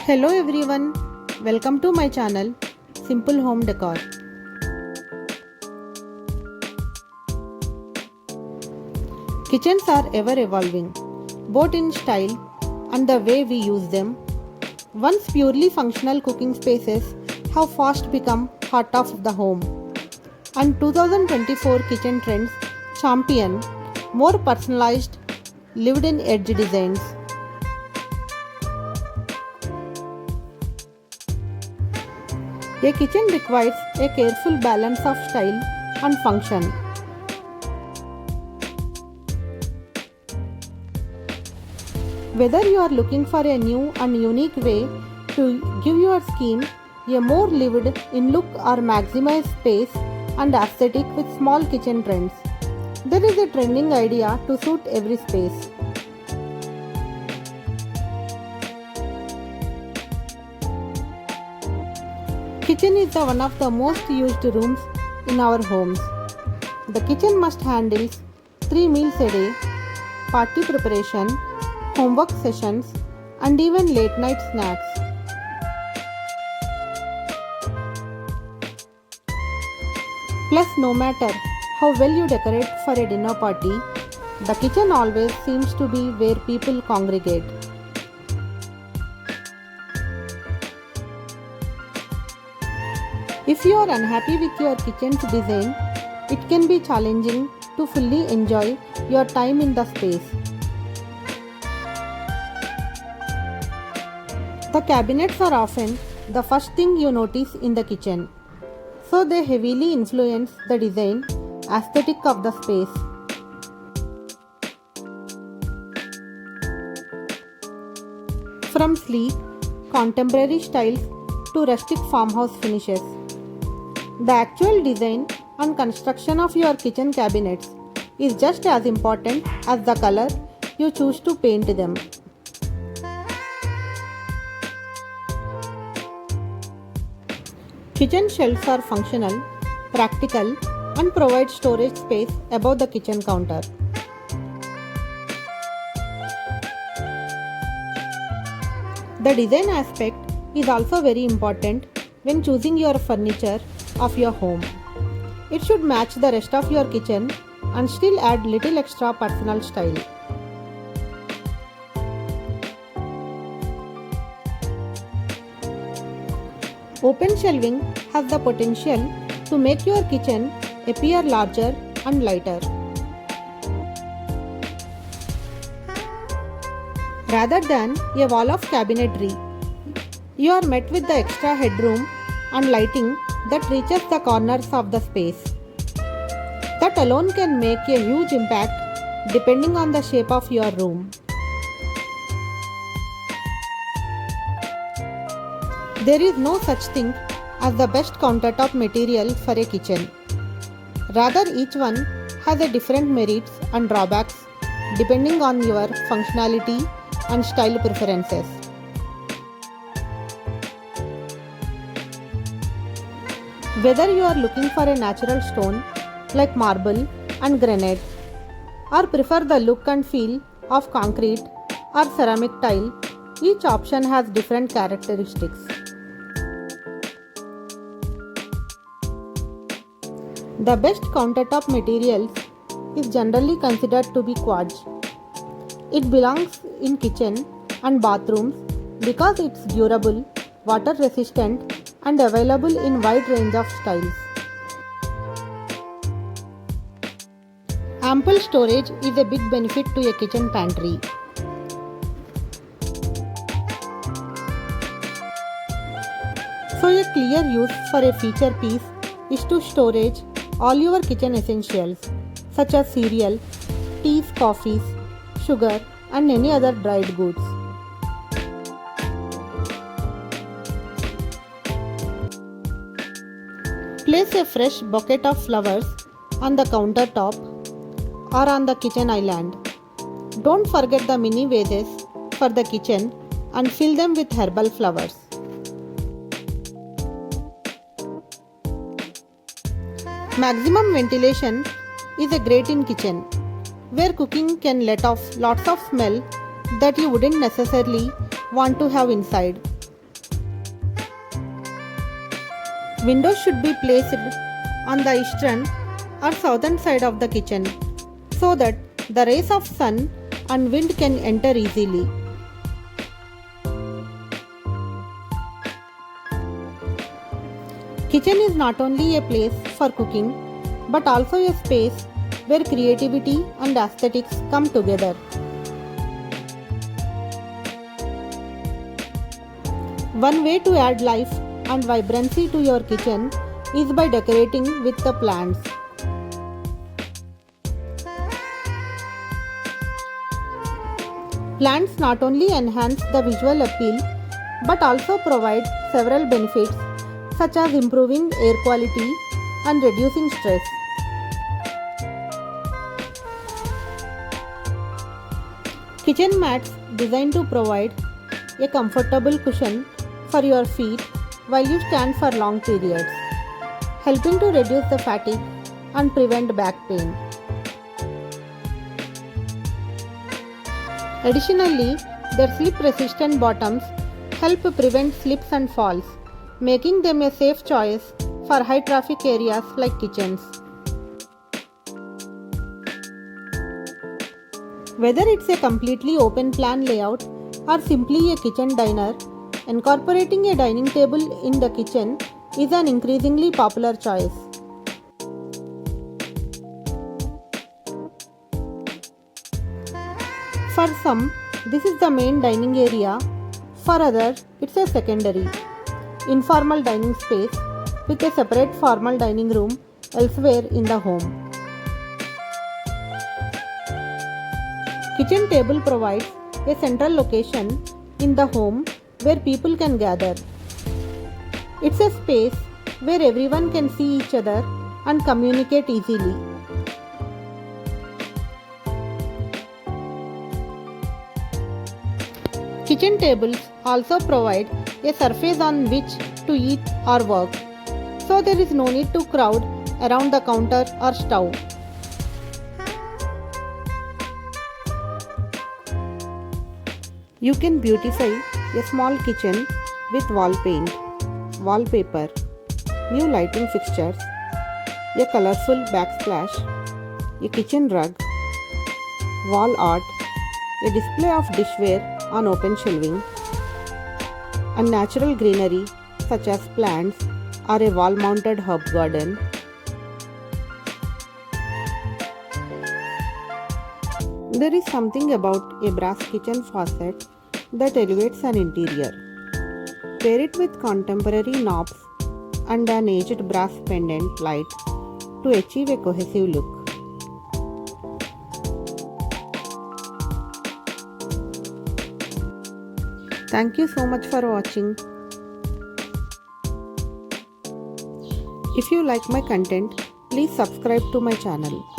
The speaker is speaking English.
Hello everyone, welcome to my channel Simple Home Decor. Kitchens are ever evolving, both in style and the way we use them. Once purely functional cooking spaces have fast become heart of the home. And 2024 kitchen trends champion more personalized, lived-in edge designs. A kitchen requires a careful balance of style and function. Whether you are looking for a new and unique way to give your scheme a more lived-in look or maximize space and aesthetic with small kitchen trends, there is a trending idea to suit every space. Kitchen is one of the most used rooms in our homes. The kitchen must handle 3 meals a day, party preparation, homework sessions, and even late night snacks. Plus, no matter how well you decorate for a dinner party, the kitchen always seems to be where people congregate. If you are unhappy with your kitchen's design, it can be challenging to fully enjoy your time in the space. The cabinets are often the first thing you notice in the kitchen, so they heavily influence the design aesthetic of the space. From sleek, contemporary styles to rustic farmhouse finishes, the actual design and construction of your kitchen cabinets is just as important as the color you choose to paint them. Kitchen shelves are functional, practical, and provide storage space above the kitchen counter. The design aspect is also very important when choosing your furniture of your home. It should match the rest of your kitchen and still add little extra personal style. Open shelving has the potential to make your kitchen appear larger and lighter. Rather than a wall of cabinetry, you are met with the extra headroom and lighting that reaches the corners of the space. That alone can make a huge impact depending on the shape of your room. There is no such thing as the best countertop material for a kitchen. Rather, each one has a different merits and drawbacks depending on your functionality and style preferences. Whether you are looking for a natural stone like marble and granite, or prefer the look and feel of concrete or ceramic tile, each option has different characteristics. The best countertop materials is generally considered to be quartz. It belongs in kitchen and bathrooms because it's durable, water resistant, and available in wide range of styles. Ample storage is a big benefit to a kitchen pantry. So a clear use for a feature piece is to storage all your kitchen essentials such as cereal, teas, coffees, sugar, and any other dried goods. Place a fresh bouquet of flowers on the countertop or on the kitchen island. Don't forget the mini vases for the kitchen and fill them with herbal flowers. Maximum ventilation is a great in kitchen, where cooking can let off lots of smell that you wouldn't necessarily want to have inside. Windows should be placed on the eastern or southern side of the kitchen so that the rays of sun and wind can enter easily. Kitchen is not only a place for cooking but also a space where creativity and aesthetics come together. One way to add life and vibrancy to your kitchen is by decorating with the plants. Plants not only enhance the visual appeal but also provide several benefits such as improving air quality and reducing stress. Kitchen mats designed to provide a comfortable cushion for your feet while you stand for long periods, helping to reduce the fatigue and prevent back pain. Additionally, their slip-resistant bottoms help prevent slips and falls, making them a safe choice for high-traffic areas like kitchens. Whether it's a completely open plan layout or simply a kitchen diner, incorporating a dining table in the kitchen is an increasingly popular choice. For some, this is the main dining area. For others, it's a secondary, informal dining space with a separate formal dining room elsewhere in the home. Kitchen table provides a central location in the home where people can gather. It's a space where everyone can see each other and communicate easily. Kitchen tables also provide a surface on which to eat or work, so there is no need to crowd around the counter or stove. You can beautify a small kitchen with wall paint, wallpaper, new lighting fixtures, a colorful backsplash, a kitchen rug, wall art, a display of dishware on open shelving, and natural greenery such as plants or a wall-mounted herb garden. There is something about a brass kitchen faucet that elevates an interior. Pair it with contemporary knobs and an aged brass pendant light to achieve a cohesive look. Thank you so much for watching. If you like my content, please subscribe to my channel.